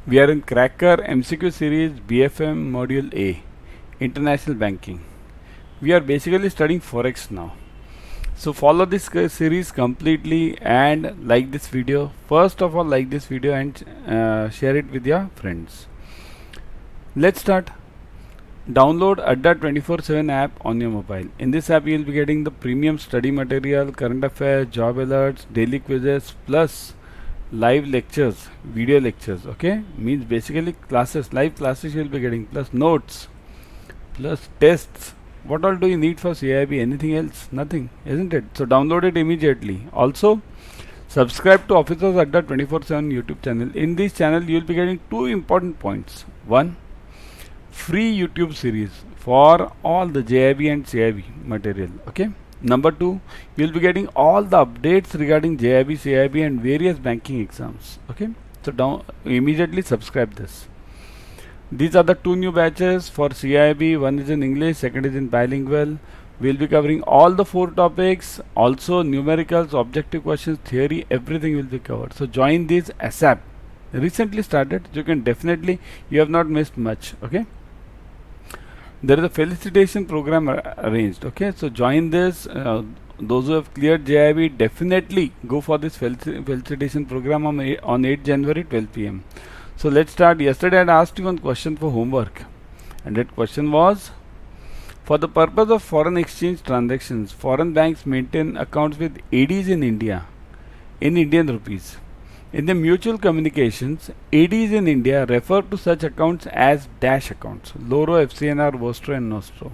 We are in Cracker MCQ series BFM Module A, International Banking. We are basically studying Forex now. So follow this series completely and like this video. First of all, like this video and share it with your friends. Let's start. Download Adda 24/7 app on your mobile. In this app, you will be getting the premium study material, current affairs, job alerts, daily quizzes, plus live lectures, video lectures. Okay, means basically classes, live classes you will be getting, plus notes, plus tests. What all do you need for CAIIB? Anything else? Nothing, isn't it? So download it immediately. Also, subscribe to Officers Adda 24/7 YouTube channel. In this channel, you will be getting two important points. One, free YouTube series for all the JAIIB and CAIIB material. Okay. Number two, you will be getting all the updates regarding JAIIB, CAIIB and various banking exams. Okay. So immediately subscribe this. These are the two new batches for CAIIB. One is in English, second is in bilingual. We will be covering all the four topics. Also numericals, objective questions, theory, everything will be covered. So join this ASAP. Recently started. You can definitely, you have not missed much. Okay. There is a felicitation program arranged. Okay, so join this. Those who have cleared JAIIB, definitely go for this felicitation program on 8 January 12 p.m. So let's start. Yesterday I had asked you one question for homework, and that question was, for the purpose of foreign exchange transactions, foreign banks maintain accounts with ADs in India in Indian rupees. In the mutual communications, ADs in India refer to such accounts as dash accounts: Loro, FCNR, Vostro and Nostro.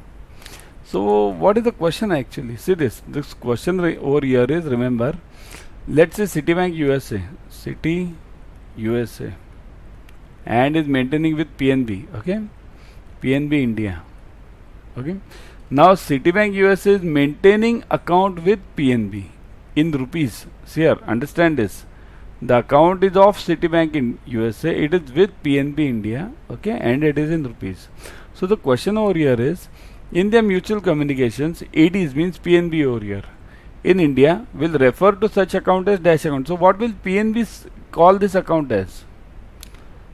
So what is the question actually? See this question over here is, remember, let's say Citibank USA, Citi USA, and is maintaining with PNB, okay, PNB India, okay. Now Citibank USA is maintaining account with PNB in rupees. See here, understand this. The account is of Citibank in USA, it is with PNB India, okay, and it is in rupees. So the question over here is, in their mutual communications, ADs means PNB over here in India will refer to such account as dash account. So what will PNB call this account as?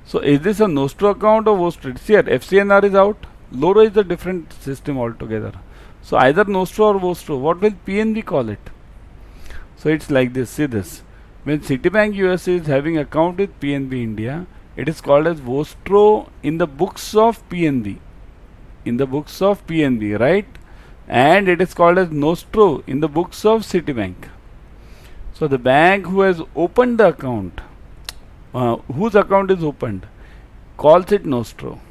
So is this a Nostro account or Vostro? See here, FCNR is out, Loro is a different system altogether. So either Nostro or Vostro, what will PNB call it? So it's like this, see this. When Citibank USA is having account with PNB India, it is called as Vostro in the books of PNB. In the books of PNB, right? And it is called as Nostro in the books of Citibank. So the bank who has opened the account, whose account is opened, calls it Nostro.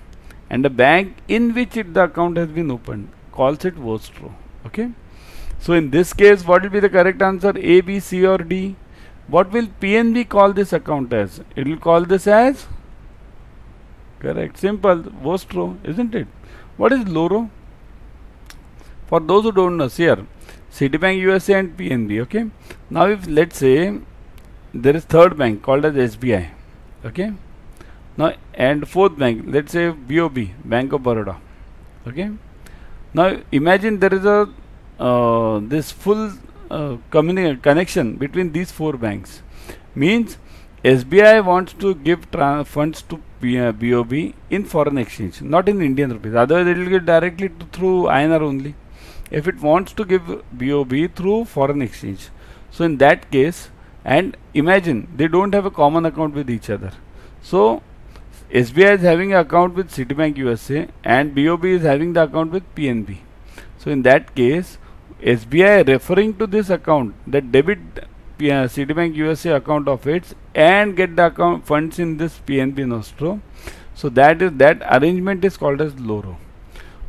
And the bank in which the account has been opened calls it Vostro. Okay? So in this case, what will be the correct answer? A, B, C or D? What will PNB call this account as? It will call this as, correct, simple, Vostro, isn't it? What is Loro? For those who don't know, see here, Citibank USA and PNB, okay. Now if let's say there is third bank called as SBI, okay. Now and fourth bank, let's say BOB, Bank of Baroda, okay. Now imagine there is a this full connection between these four banks. Means SBI wants to give funds to BOB in foreign exchange, not in Indian rupees. Otherwise it will get directly through INR only. If it wants to give BOB through foreign exchange, so in that case, and imagine they don't have a common account with each other. So SBI is having an account with Citibank USA and BOB is having the account with PNB. So in that case, SBI referring to this account, that debit Citibank USA account of its and get the account funds in this PNB Nostro. So that arrangement is called as Loro.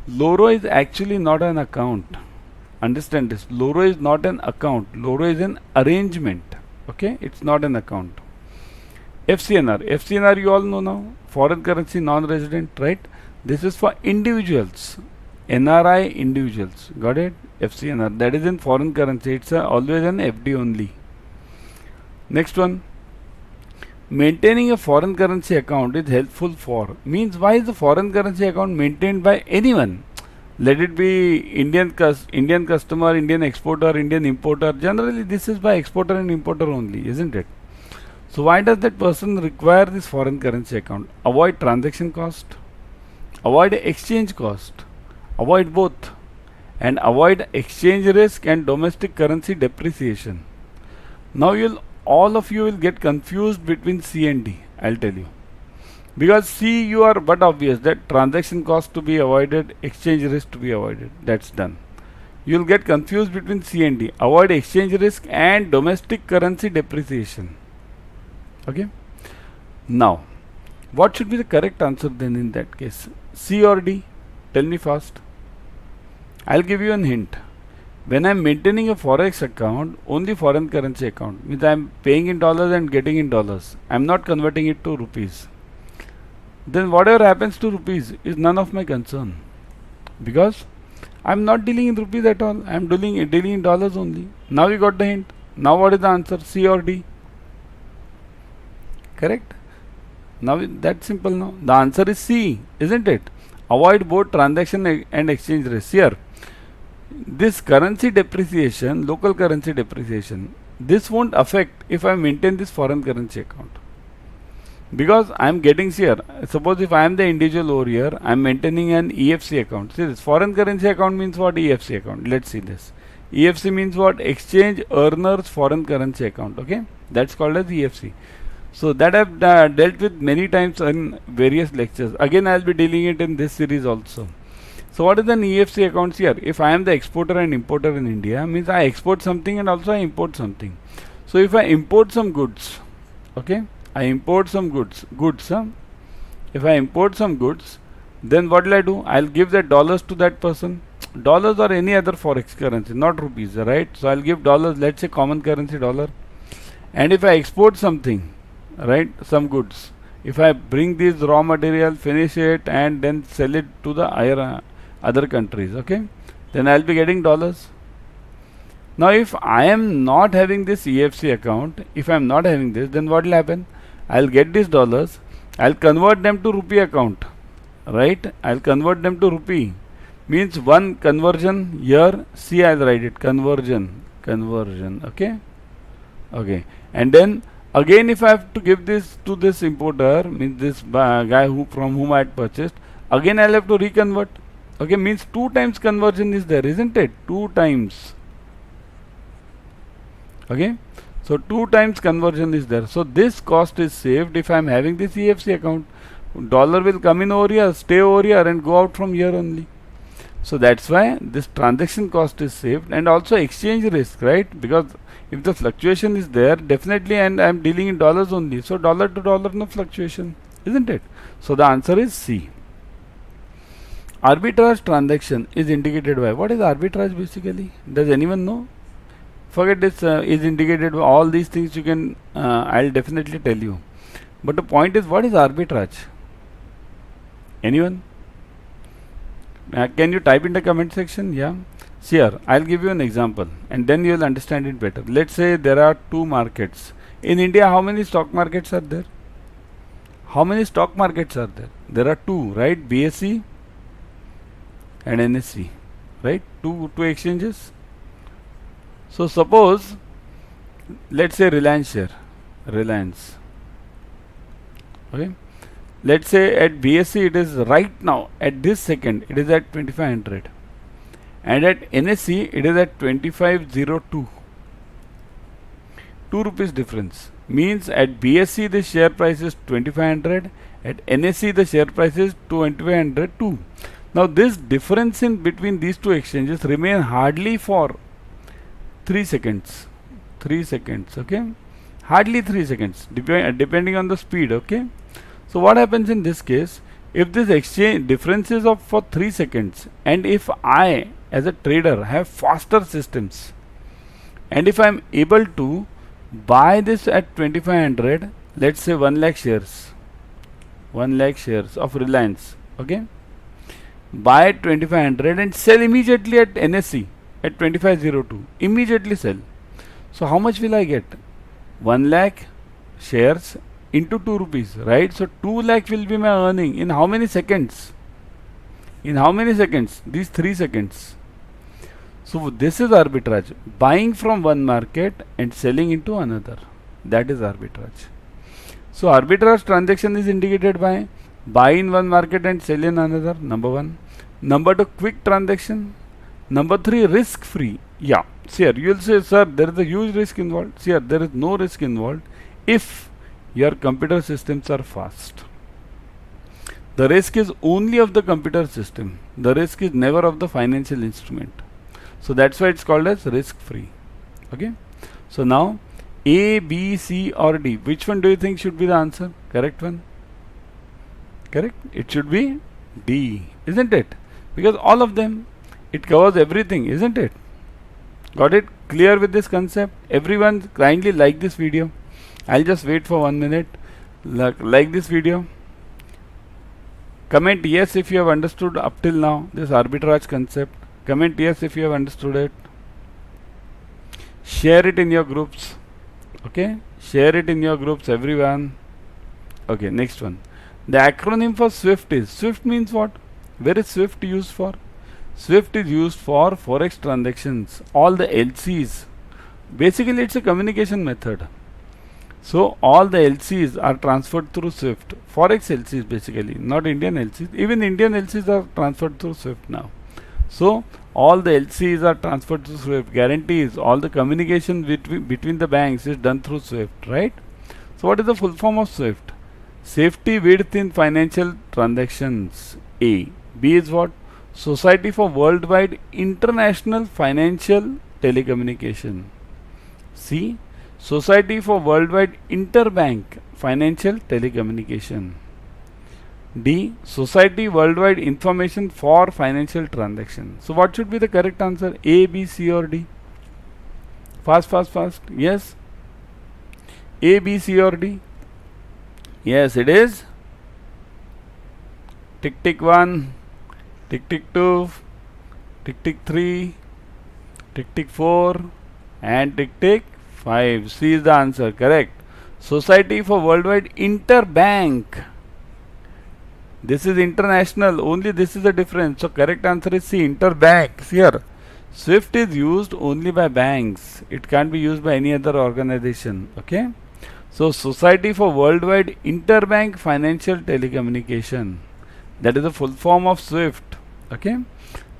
Loro is actually not an account. Understand this. Loro is not an account. Loro is an arrangement. Okay, it's not an account. FCNR you all know now. Foreign currency non-resident, right? This is for individuals. NRI individuals. Got it? FCNR. That is in foreign currency. It's always an FD only. Next one. Maintaining a foreign currency account is helpful for. Means why is the foreign currency account maintained by anyone? Let it be Indian customer, Indian exporter, Indian importer. Generally this is by exporter and importer only, isn't it? So why does that person require this foreign currency account? Avoid transaction cost, avoid exchange cost, avoid both, and avoid exchange risk and domestic currency depreciation. Now all of you will get confused between C and D, I'll tell you. Because C, you are but obvious that transaction cost to be avoided, exchange risk to be avoided. That's done. You'll get confused between C and D. Avoid exchange risk and domestic currency depreciation. Okay. Now, what should be the correct answer then in that case? C or D? Tell me fast. I'll give you a hint. When I'm maintaining a forex account, only foreign currency account, means I'm paying in dollars and getting in dollars. I'm not converting it to rupees. Then whatever happens to rupees is none of my concern, because I'm not dealing in rupees at all. I'm dealing in dollars only. Now you got the hint. Now what is the answer? C or D? Correct? Now that's simple now. The answer is C, isn't it? Avoid both transaction and exchange risk. Here, this currency depreciation, local currency depreciation, this won't affect if I maintain this foreign currency account. Because I am getting here, suppose if I am the individual over here, I am maintaining an EFC account. See this foreign currency account means what? EFC account. Let's see this. EFC means what? Exchange Earners Foreign Currency Account. Okay, that's called as EFC. So that I've dealt with many times in various lectures. Again, I'll be dealing it in this series also. So what is an EFC account here? If I am the exporter and importer in India, means I export something and also I import something. So if I import some goods, okay, I import some goods. If I import some goods, then what will I do? I'll give the dollars to that person. Dollars or any other forex currency, not rupees, right? So I'll give dollars, let's say common currency dollar. And if I export something, right, some goods, if I bring this raw material, finish it and then sell it to the other countries, okay, then I'll be getting dollars. Now if I am not having this EFC account, if I am not having this, then what will happen? I'll get these dollars, I'll convert them to rupee account, right? I'll convert them to rupee. Means one conversion here, see, I'll write it, conversion, okay, okay. And then again, if I have to give this to this importer, means this guy from whom I had purchased, again I'll have to reconvert. Okay, means 2 times conversion is there, isn't it? 2 times. Okay, so 2 times conversion is there. So this cost is saved if I am having this EFC account. Dollar will come in over here, stay over here and go out from here only. So that's why this transaction cost is saved, and also exchange risk, right? Because if the fluctuation is there, definitely, and I am dealing in dollars only, so dollar to dollar no fluctuation, isn't it? So the answer is C. Arbitrage transaction is indicated by, what is arbitrage basically? Does anyone know? Forget this is indicated by all these things, you can, I'll definitely tell you. But the point is, what is arbitrage? Anyone? Can you type in the comment section? Yeah. See here, I'll give you an example and then you will understand it better. Let's say there are 2 markets. In India, how many stock markets are there? How many stock markets are there? There are 2, right? BSE and NSE, right? Two exchanges. So suppose, let's say Reliance share, Reliance. Okay. Let's say at BSE it is right now, at this second, it is at 2500. And at NSE it is at 2502. 2 rupees difference. Means at BSE the share price is 2500, at NSE the share price is 2502. Now this difference in between these 2 exchanges remain hardly for 3 seconds. 3 seconds, okay? Hardly 3 seconds, depending on the speed, okay? So what happens in this case, if this exchange difference is of for 3 seconds, and if I as a trader have faster systems, and if I am able to buy this at 2500, let's say 1 lakh shares, 1 lakh shares of Reliance, okay, buy at 2500 and sell immediately at NSE at 2502, immediately sell. So how much will I get? 1 lakh shares into 2 rupees, right? So 2 lakh will be my earning in how many seconds? In how many seconds? These 3 seconds. So this is arbitrage, buying from one market and selling into another. That is arbitrage. So arbitrage transaction is indicated by buy in one market and sell in another, number 1. Number 2, quick transaction. Number 3, risk free. Yeah, see here, you will say, sir, there is a huge risk involved. See here, there is no risk involved if your computer systems are fast. The risk is only of the computer system. The risk is never of the financial instrument. So that's why it's called as risk free. Okay. So now A, B, C or D. Which one do you think should be the answer? Correct one? Correct? It should be D, isn't it? Because all of them, it covers everything, isn't it? Got it clear with this concept? Everyone kindly like this video. I'll just wait for 1 minute. Like this video. Comment yes if you have understood up till now this arbitrage concept. Comment yes if you have understood it. Share it in your groups. Okay, share it in your groups, everyone. Okay, next one. The acronym for SWIFT is, SWIFT means what? Where is SWIFT used for? SWIFT is used for forex transactions, all the LCs. Basically it's a communication method. So all the LCs are transferred through SWIFT. Forex LCs basically, not Indian LCs. Even Indian LCs are transferred through SWIFT now. So all the LCs are transferred to SWIFT. Guarantees all the communication between the banks is done through SWIFT, right? So what is the full form of SWIFT? Safety width in financial transactions. A. B is what? Society for Worldwide International Financial Telecommunication. C. Society for Worldwide Interbank Financial Telecommunication. D. Society Worldwide Information for Financial Transaction. So what should be the correct answer? A, B, C or D? Fast, fast, fast. Yes. A, B, C or D? Yes, it is. Tick, tick 1. Tick, tick 2. Tick, tick 3. Tick, tick 4. And tick, tick 5. C is the answer. Correct. Society for Worldwide Interbank. This is international, only this is the difference. So correct answer is C, interbank. See here, SWIFT is used only by banks. It can't be used by any other organization. Okay. So Society for Worldwide Interbank Financial Telecommunication. That is the full form of SWIFT. Okay.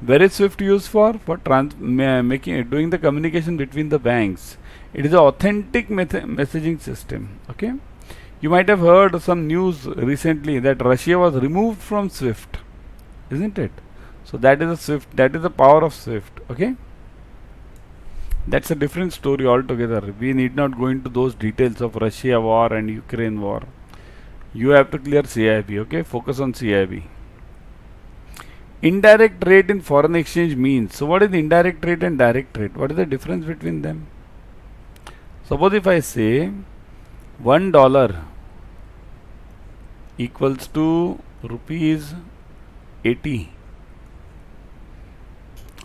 Where is SWIFT used for? For doing the communication between the banks. It is an authentic messaging system. Okay. You might have heard some news recently that Russia was removed from SWIFT, isn't it? So that is a SWIFT, that is the power of SWIFT. Okay, that's a different story altogether. We need not go into those details of Russia war and Ukraine war. You have to clear CAIIB. Okay, focus on CAIIB. Indirect rate in foreign exchange means, so what is indirect rate and direct rate? What is the difference between them? Suppose if I say $1 equals to rupees 80,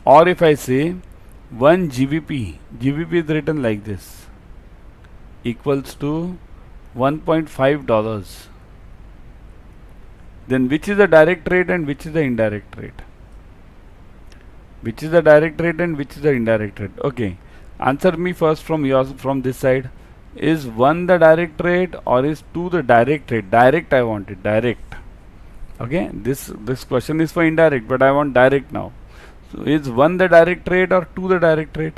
or if I say 1 GBP, GBP is written like this, equals to $1.5, then which is the direct rate and which is the indirect rate? Which is the direct rate and which is the indirect rate? Okay, answer me first from this side. Is 1 the direct rate or is 2 the direct rate? Direct, I want it, direct. Okay, this question is for indirect, but I want direct now. So is 1 the direct rate or 2 the direct rate?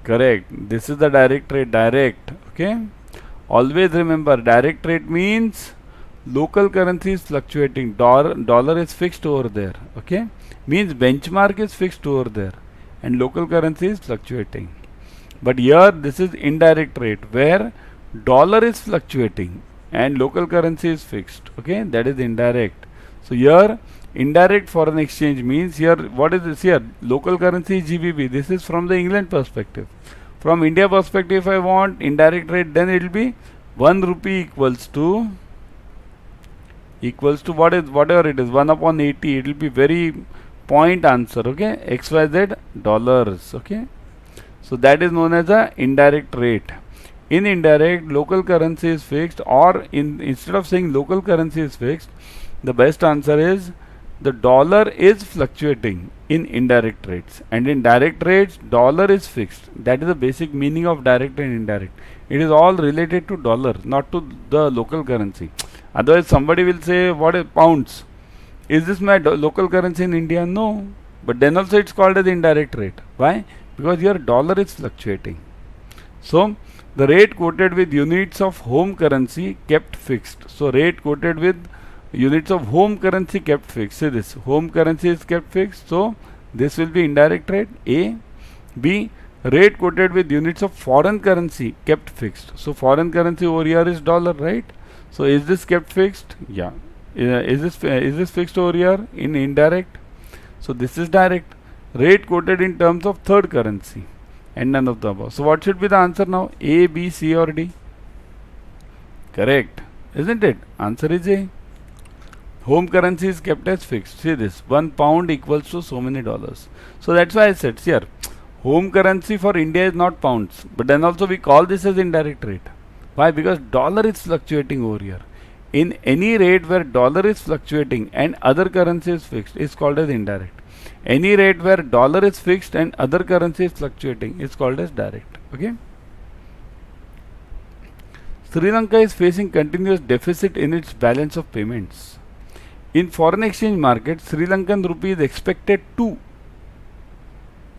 Correct, this is the direct rate, direct. Okay, always remember, direct rate means local currency is fluctuating, dollar is fixed over there. Okay, means benchmark is fixed over there and local currency is fluctuating. But here this is indirect rate where dollar is fluctuating and local currency is fixed. Okay, that is indirect. So here indirect foreign exchange means, here what is this here? Local currency is GBP. This is from the England perspective. From India perspective, if I want indirect rate, then it will be 1 rupee equals to whatever it is, 1 upon 80. It will be very point answer. Okay, XYZ dollars. Okay. So that is known as a indirect rate. In indirect, local currency is fixed, or instead of saying local currency is fixed, the best answer is the dollar is fluctuating in indirect rates, and in direct rates dollar is fixed. That is the basic meaning of direct and indirect. It is all related to dollar, not to the local currency. Otherwise somebody will say, what is pounds? Is this my local currency in India? No. But then also it's called as indirect rate. Why? Because your dollar is fluctuating. So the rate quoted with units of home currency kept fixed. So rate quoted with units of home currency kept fixed. See this, home currency is kept fixed. So this will be indirect rate, A. B, rate quoted with units of foreign currency kept fixed. So foreign currency over here is dollar, right? So is this kept fixed? Yeah. Is this fixed over here in indirect? So this is direct. Rate quoted in terms of third currency, and none of the above. So what should be the answer now? A, B, C or D? Correct, isn't it? Answer is A. Home currency is kept as fixed. See this, 1 pound equals to so many dollars. So that's why I said here, home currency for India is not pounds, but then also we call this as indirect rate. Why? Because dollar is fluctuating over here. In any rate where dollar is fluctuating and other currency is fixed is called as indirect. Any rate where dollar is fixed and other currency is fluctuating is called as direct. Okay. Sri Lanka is facing continuous deficit in its balance of payments. In foreign exchange market, Sri Lankan rupee is expected to.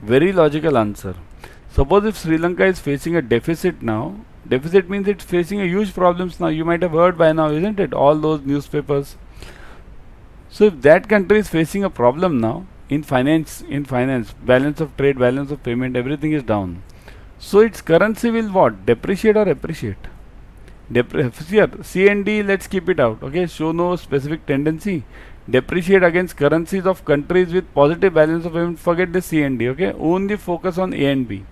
Very logical answer. Suppose if Sri Lanka is facing a deficit now, deficit means it's facing a huge problems now. You might have heard by now, isn't it? All those newspapers. So if that country is facing a problem now in finance, balance of trade, balance of payment, everything is down. So its currency will what? Depreciate or appreciate? Here, C and D, let's keep it out. Okay, show no specific tendency. Depreciate against currencies of countries with positive balance of payment. Forget the C and D. Okay, only focus on A and B.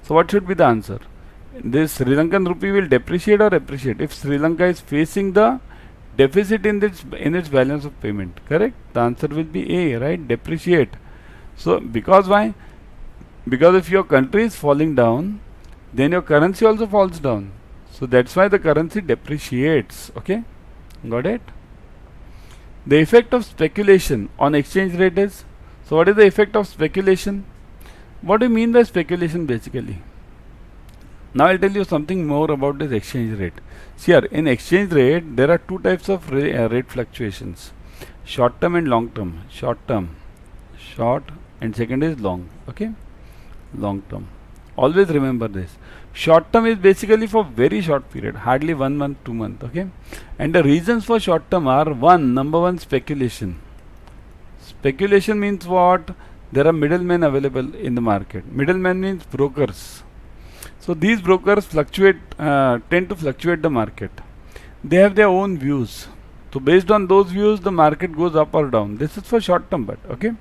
So what should be the answer? This Sri Lankan rupee will depreciate or appreciate if Sri Lanka is facing the deficit in its balance of payment. Correct? The answer will be A, right? Depreciate. So because why? Because if your country is falling down, then your currency also falls down. So that's why the currency depreciates. Okay, got it? The effect of speculation on exchange rate is, so what is the effect of speculation? What do you mean by speculation basically? Now I'll tell you something more about this exchange rate. See here, in exchange rate there are two types of rate fluctuations, short term and long term. Short and second is long. Okay, long term. Always remember this. Short term is basically for very short period, hardly 1 month, 2 months. Okay, and the reasons for short term are number one, speculation. Speculation means what? There are middlemen available in the market. Middlemen means brokers. So these brokers tend to fluctuate the market. They have their own views. So based on those views, the market goes up or down. This is for short term, but okay.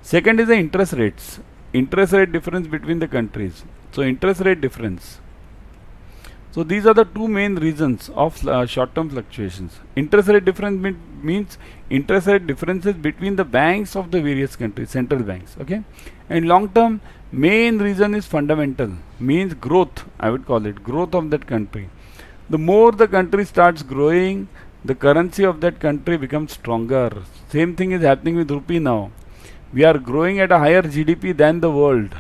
Second is the interest rates. Interest rate difference between the countries. So interest rate difference. So these are the two main reasons of short-term fluctuations. Interest rate difference means interest rate differences between the banks of the various countries, central banks. Okay, and long-term main reason is fundamental, means growth. I would call it growth of that country. The more the country starts growing, the currency of that country becomes stronger. Same thing is happening with rupee now. We are growing at a higher GDP than the world.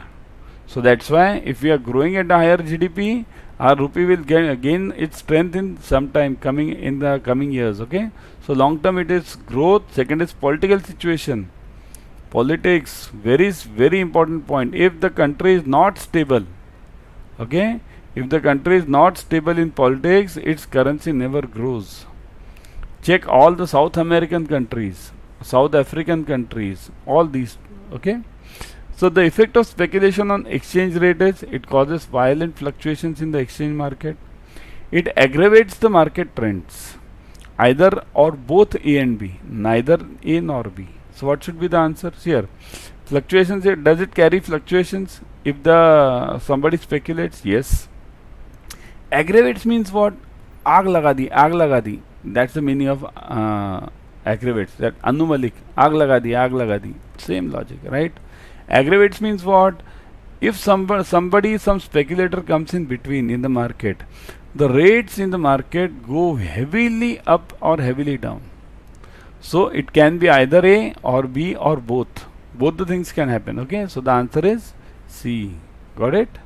So that's why if we are growing at a higher GDP, our rupee will gain its strength in some time in the coming years. Okay, so long term it is growth. Second is political situation. Politics, very important point. If the country is not stable, okay, if the country is not stable in politics, its currency never grows. Check all the South American countries, South African countries, all these. Okay, so the effect of speculation on exchange rate is it causes violent fluctuations in the exchange market. It aggravates the market trends, either or both A and B, neither A nor B. So what should be the answer here? Fluctuations, does it carry fluctuations if somebody speculates? Yes. Aggravates means what? Aag laga di. That's the meaning of aggravates. That Anu Malik, aag laga di. Same logic, right? Aggravates means what? If some speculator comes in between in the market, the rates in the market go heavily up or heavily down. So it can be either A or B or both. Both the things can happen. Okay, so the answer is C. Got it?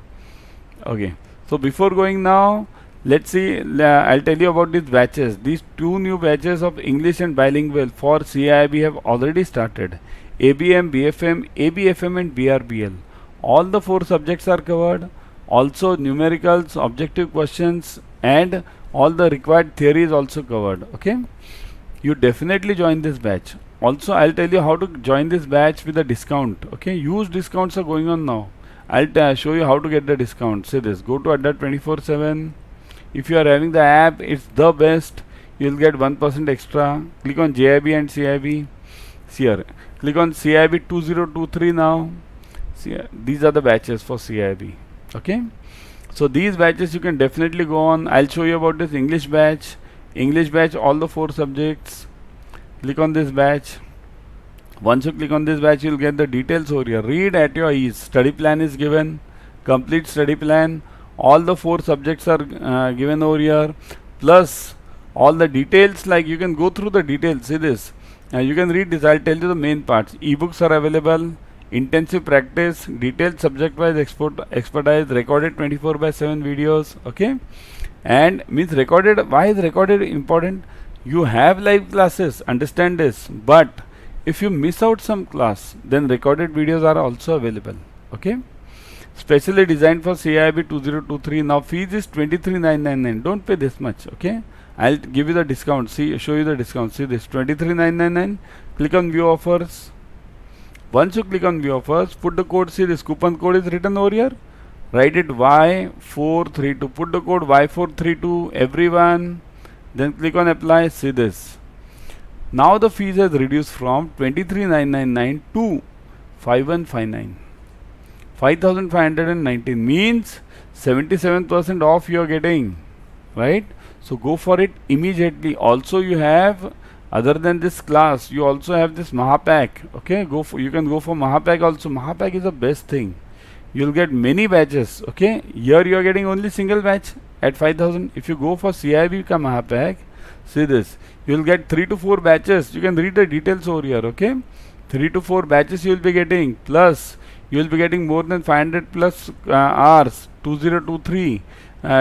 Okay, so before going now, let's see, I'll tell you about these batches. These two new batches of English and bilingual for CAIIB have already started. ABM, BFM, ABFM and BRBL. All the four subjects are covered. Also numericals, objective questions and all the required theory is also covered. Okay, you definitely join this batch. Also I'll tell you how to join this batch with a discount. Okay, huge discounts are going on now. I'll show you how to get the discount. See this, go to Adda 24/7. If you are having the app, it's the best. You'll get 1% extra. Click on JAIIB and CAIIB. See here, click on CAIIB 2023 now. See, these are the batches for CAIIB. Okay, so these batches you can definitely go on. I'll show you about this English batch. English batch, all the four subjects. Click on this batch. Once you click on this batch, you'll get the details over here. Read at your ease. Study plan is given. Complete study plan. All the four subjects are given over here. Plus all the details, like you can go through the details. See this. You can read this. I'll tell you the main parts. Ebooks are available. Intensive practice. Detailed subject-wise expertise. Recorded 24/7 videos. Okay. And means recorded. Why is recorded important? You have live classes. Understand this. But if you miss out some class, then recorded videos are also available. Okay, specially designed for CAIIB 2023. Now fees is 23,999. Don't pay this much. Okay, I'll give you the discount. See, show you the discount. See this, 23,999. Click on view offers. Once you click on view offers, put the code. See this coupon code is written over here. Write it Y432. Put the code Y432 everyone. Then click on apply. See this. Now the fees has reduced from 23,999 to 5,159. 5,519 means 77% off you are getting, right? So go for it immediately. Also you have, other than this class, you also have this Mahapack. Okay, you can go for Mahapack also. Mahapack is the best thing. You'll get many batches. Okay, here you are getting only single batch at 5,000. If you go for CAIIB ka Mahapack, see this, you will get 3 to 4 batches. You can read the details over here. Okay, 3 to 4 batches you will be getting, plus you will be getting more than 500 plus hours. 2023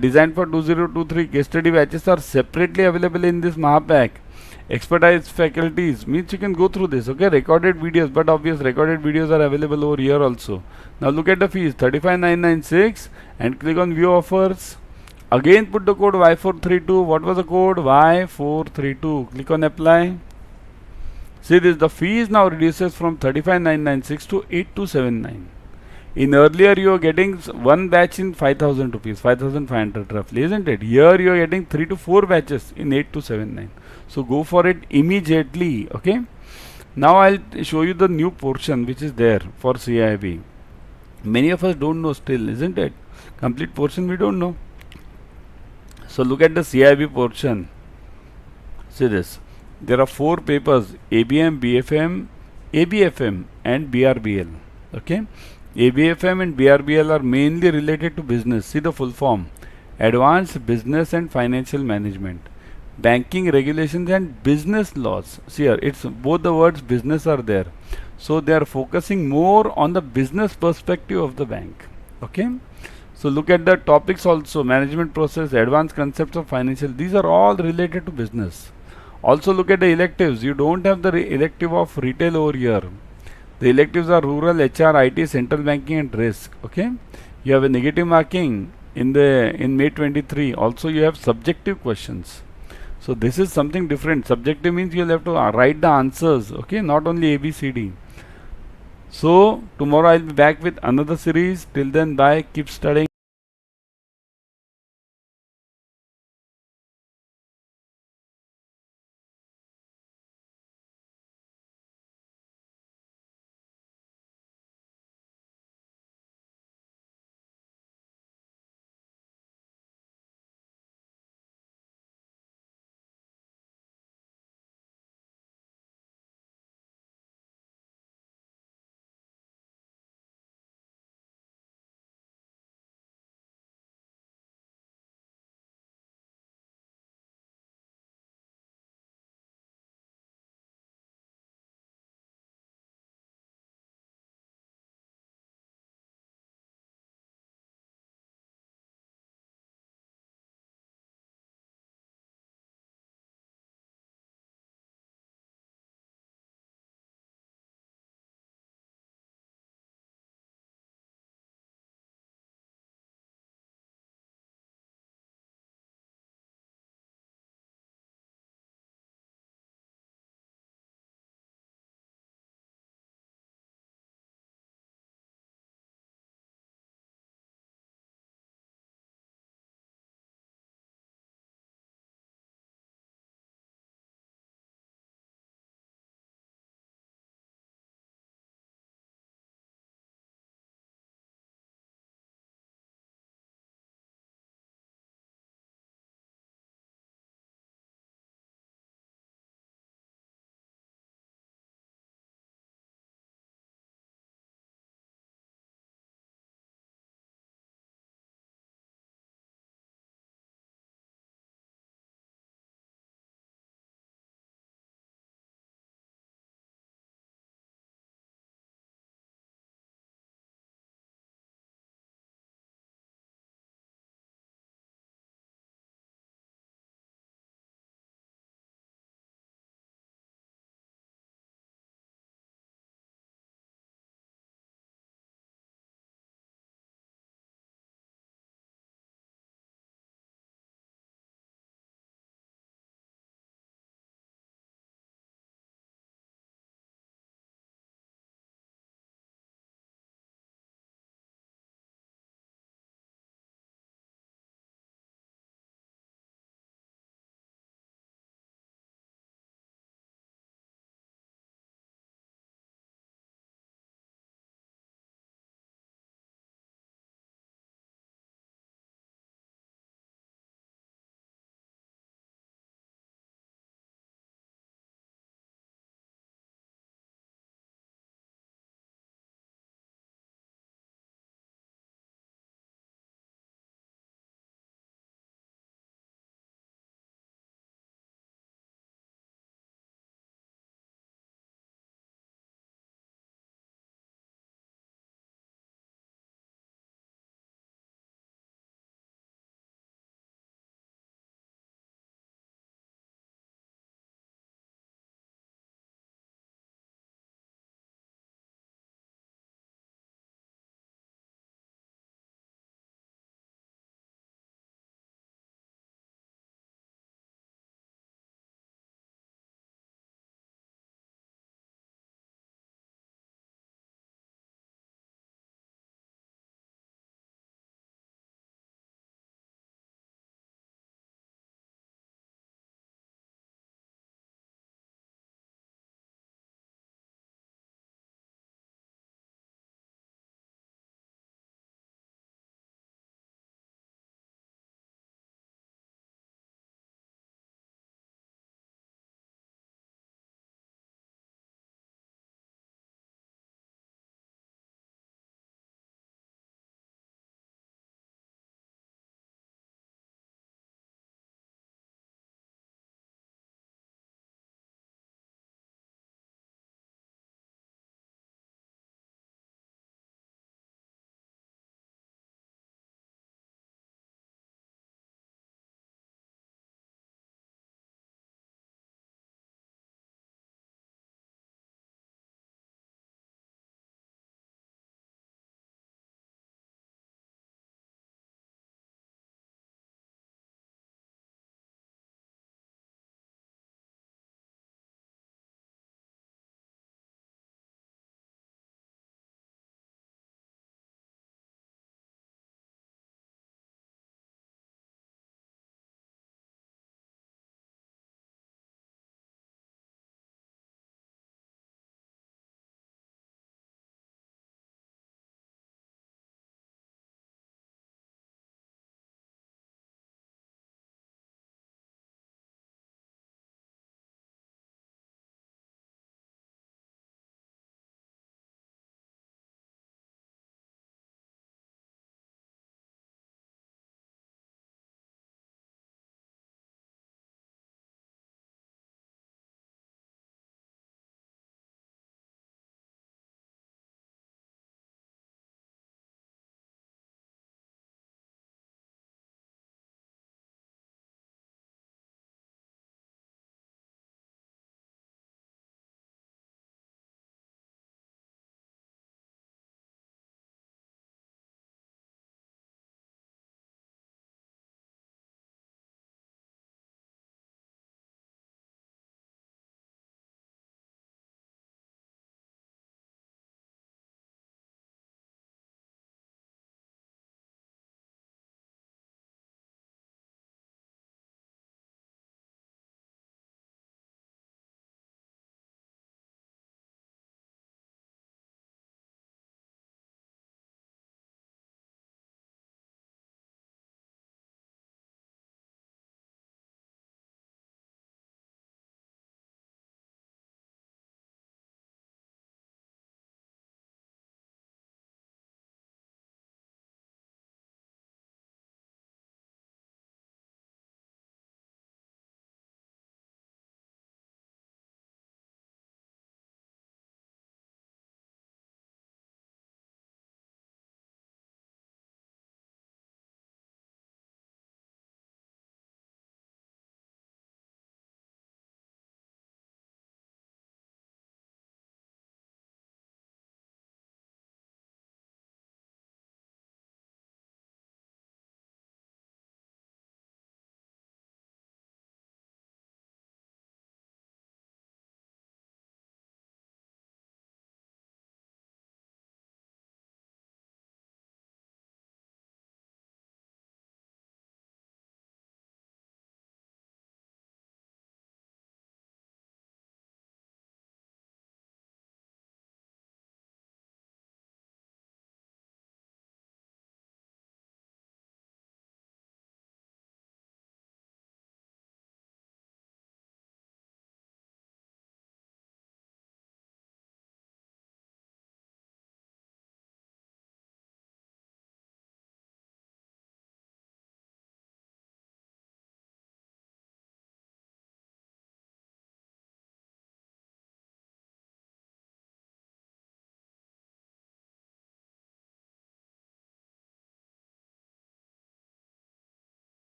designed for 2023. Case study batches are separately available in this Mahapack. Expertise faculties means you can go through this. Okay, recorded videos, but obvious recorded videos are available over here also. Now look at the fees, 35,996, and click on view offers. Again put the code Y432. What was the code? Y432. Click on apply. See this, the fees now reduces from 35,996 to 8,279. In earlier you are getting one batch in 5,000 rupees, 5,500 roughly, isn't it? Here you are getting 3 to 4 batches in 8,279. So go for it immediately. Okay. Now I'll show you the new portion which is there for CAIIB. Many of us don't know still, isn't it? Complete portion we don't know. So look at the CAIIB portion. See this. There are 4 papers: ABM, BFM, ABFM and BRBL. Okay. ABFM and BRBL are mainly related to business. See the full form: Advanced Business and Financial Management, Banking Regulations and Business Laws. See here, it's both the words business are there. So they are focusing more on the business perspective of the bank. Okay. So look at the topics also: management process, advanced concepts of financial. These are all related to business. Also look at the electives. You don't have the elective of retail over here. The electives are rural, HR, IT, central banking and risk. Okay. You have a negative marking in May 23. Also you have subjective questions. So this is something different. Subjective means you'll have to write the answers. Okay. Not only ABCD. So tomorrow I'll be back with another series. Till then, bye. Keep studying.